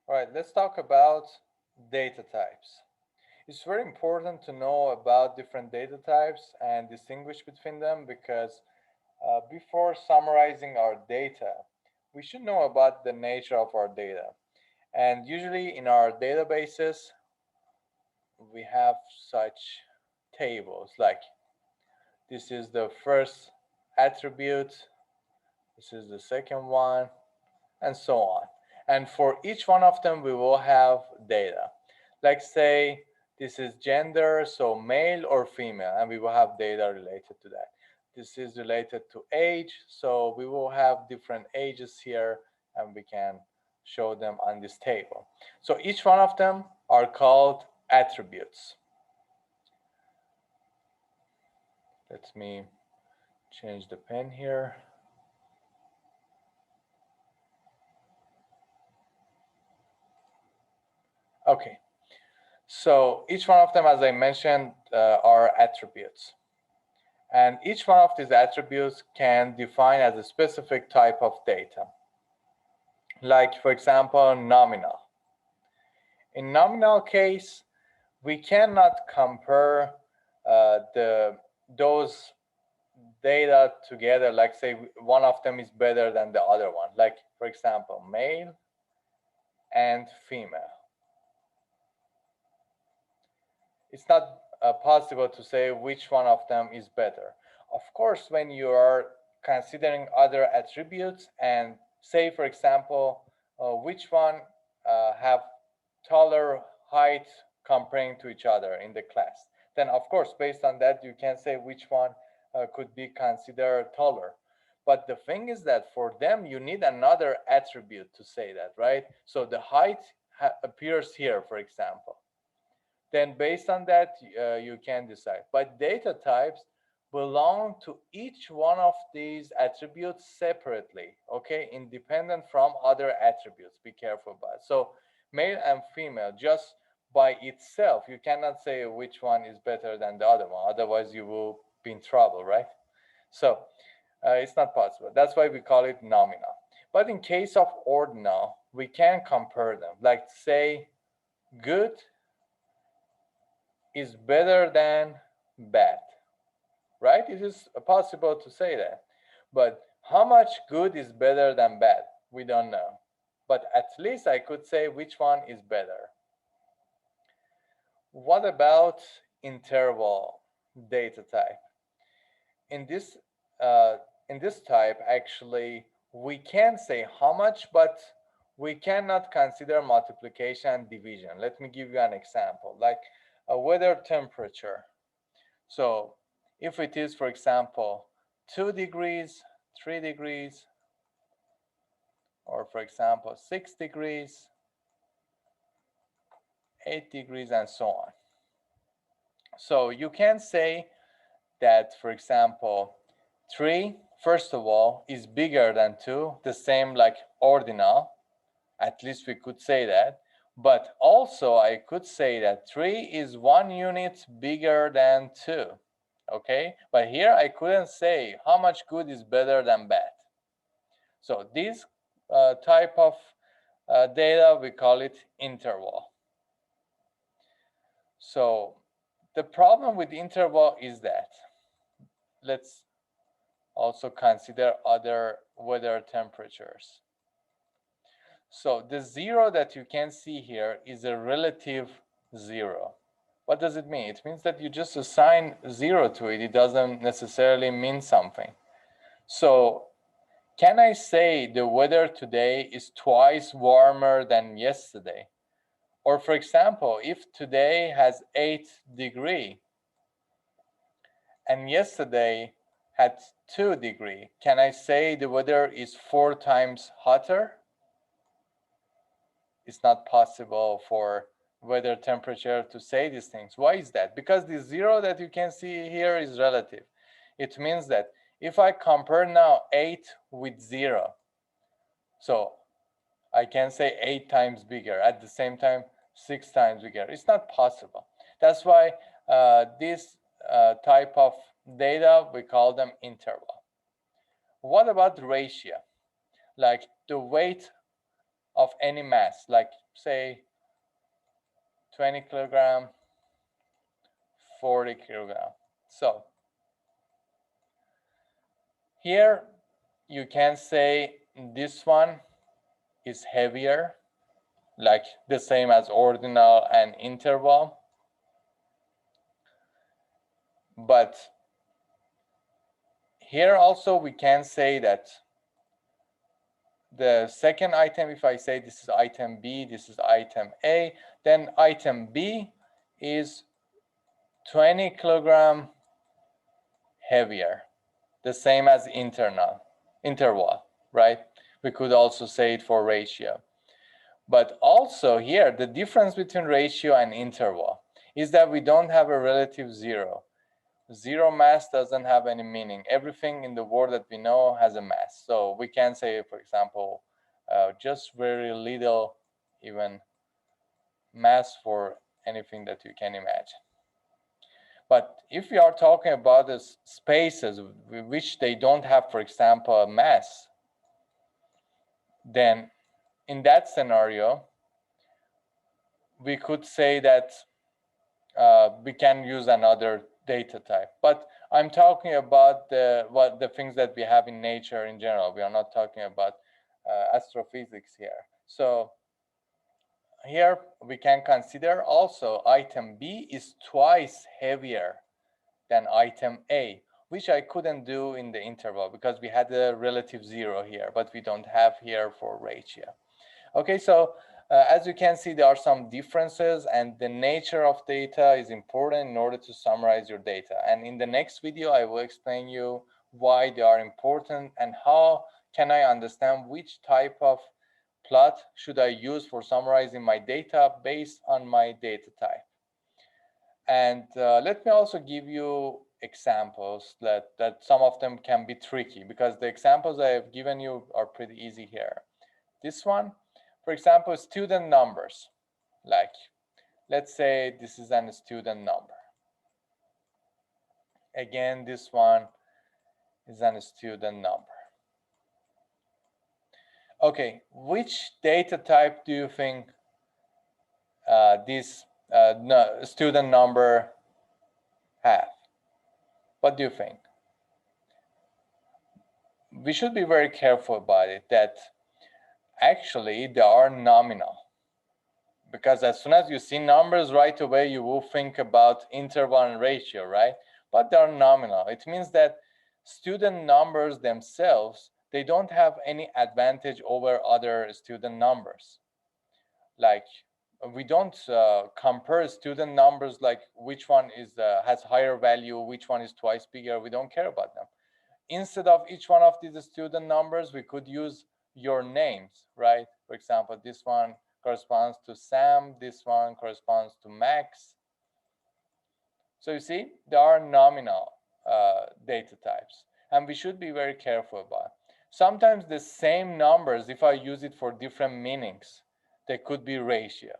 All right, let's talk about data types. It's very important to know about different data types and distinguish between them because before summarizing our data, we should know about the nature of our data. And usually in our databases, we have such tables like this is the first attribute, this is the second one, and so on. And for each one of them, we will have data. Like say, this is gender, so male or female, and we will have data related to that. This is related to age, so we will have different ages here, and we can show them on this table. So each one of them are called attributes. Let me change the pen here. Okay, so each one of them, as I mentioned, are attributes. And each one of these attributes can define as a specific type of data. Like, for example, nominal. In nominal case, we cannot compare those data together, like say one of them is better than the other one. Like, for example, male and female. It's not possible to say which one of them is better. Of course, when you are considering other attributes and say, for example, which one have taller height comparing to each other in the class, then of course, based on that, you can say which one could be considered taller. But the thing is that for them, you need another attribute to say that, right? So the height appears here, for example. Then based on that, you can decide. But data types belong to each one of these attributes separately, okay, independent from other attributes. Be careful about it. So male and female, just by itself, you cannot say which one is better than the other one. Otherwise, you will be in trouble, right? So it's not possible. That's why we call it nominal. But in case of ordinal, we can compare them. Like say, good is better than bad, right? It is possible to say that. But how much good is better than bad? We don't know. But at least I could say which one is better. What about interval data type? In this in this type, actually, we can say how much, but we cannot consider multiplication and division. Let me give you an example, like a weather temperature. So if it is, for example, 2 degrees, 3 degrees, or for example, 6 degrees, 8 degrees, and so on. So you can say that, for example, 3, first of all, is bigger than 2, the same like ordinal. At least we could say that. But also I could say that 3 is 1 unit bigger than 2. Okay, but here I couldn't say how much good is better than bad. So this type of data, we call it interval. So the problem with interval is that, let's also consider other weather temperatures. So the 0 that you can see here is a relative 0. What does it mean? It means that you just assign 0 to it. It doesn't necessarily mean something. So can I say the weather today is twice warmer than yesterday? Or for example, if today has 8 degrees and yesterday had 2 degrees, can I say the weather is 4 times hotter? It's not possible for weather temperature to say these things. Why is that? Because the 0 that you can see here is relative. It means that if I compare now 8 with 0, so I can say 8 times bigger, at the same time 6 times bigger. It's not possible. That's why this type of data, we call them interval. What about ratio? Like the weight of any mass, like say 20 kilogram, 40 kilogram. So here you can say this one is heavier, like the same as ordinal and interval. But here also we can say that the second item, if I say this is item B, this is item A, then item B is 20 kilogram heavier, the same as interval, right? We could also say it for ratio. But also here, the difference between ratio and interval is that we don't have a relative zero. Zero mass doesn't have any meaning. Everything in the world that we know has a mass. So we can say, for example, just very little even mass for anything that you can imagine. But if we are talking about the spaces which they don't have, for example, a mass, then in that scenario, we could say that we can use another data type. But I'm talking about the things that we have in nature in general. We are not talking about astrophysics here. So here we can consider also item B is twice heavier than item A, which I couldn't do in the interval because we had a relative zero here, but we don't have here for ratio. Okay, so as you can see, there are some differences, and the nature of data is important in order to summarize your data. And in the next video, I will explain you why they are important and how can I understand which type of plot should I use for summarizing my data based on my data type. And let me also give you examples that some of them can be tricky, because the examples I have given you are pretty easy here. This one, for example, student numbers. Like, let's say this is a student number. Again, this one is a student number. Okay, which data type do you think this student number have? What do you think? We should be very careful about it, that actually they are nominal. Because as soon as you see numbers, right away you will think about interval and ratio, right? But they're nominal. It means that student numbers themselves, they don't have any advantage over other student numbers. Like, we don't compare student numbers like which one is has higher value, which one is twice bigger. We don't care about them. Instead of each one of these student numbers, we could use your names, right? For example, this one corresponds to Sam, this one corresponds to Max. So you see, there are nominal data types, and we should be very careful about. Sometimes the same numbers, if I use it for different meanings, they could be ratio.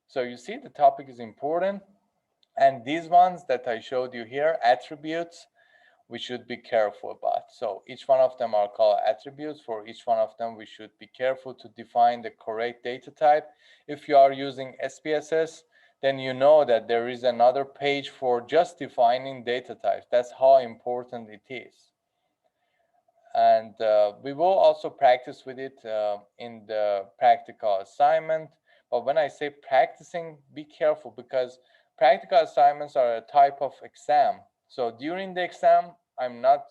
So you see, the topic is important, and these ones that I showed you here, attributes, we should be careful about. So each one of them are called attributes. For each one of them, we should be careful to define the correct data type. If you are using SPSS, then you know that there is another page for just defining data types. That's how important it is. And we will also practice with it in the practical assignment. But when I say practicing, be careful, because practical assignments are a type of exam. So during the exam, I'm not,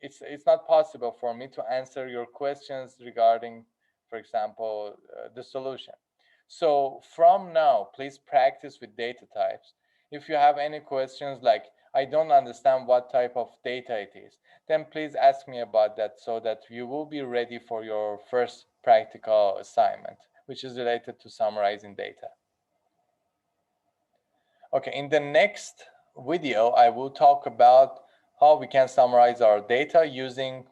it's not possible for me to answer your questions regarding, for example, the solution. So from now, please practice with data types. If you have any questions like, I don't understand what type of data it is, then please ask me about that so that you will be ready for your first practical assignment, which is related to summarizing data. Okay, in the next video, I will talk about how we can summarize our data using